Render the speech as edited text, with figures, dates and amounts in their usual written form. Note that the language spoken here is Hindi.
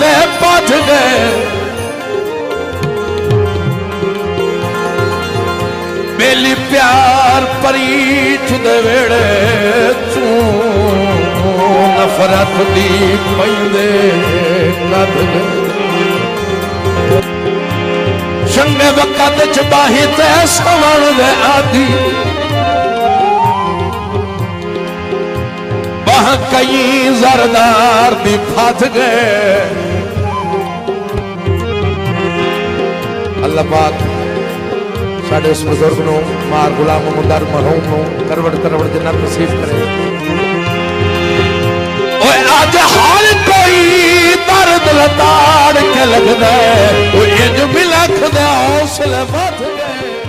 दे पथ गए बेली प्यार परीठ दे वेड़े तू नफरत दी पैंदे कद चंगे वक़्त च बाही ते सवण दे आदि बाह कई जरदार दी फत गए अल्लाह पाक साढ़े उस बुजुर्ग नो मार गुलाम मुदर मरहूम नो करवट करवट जन्नत नसीब करे ओए आज हर कोई दर्द लताड़ के लगदा है ओ इंज बिलख दे हौसले बध गए।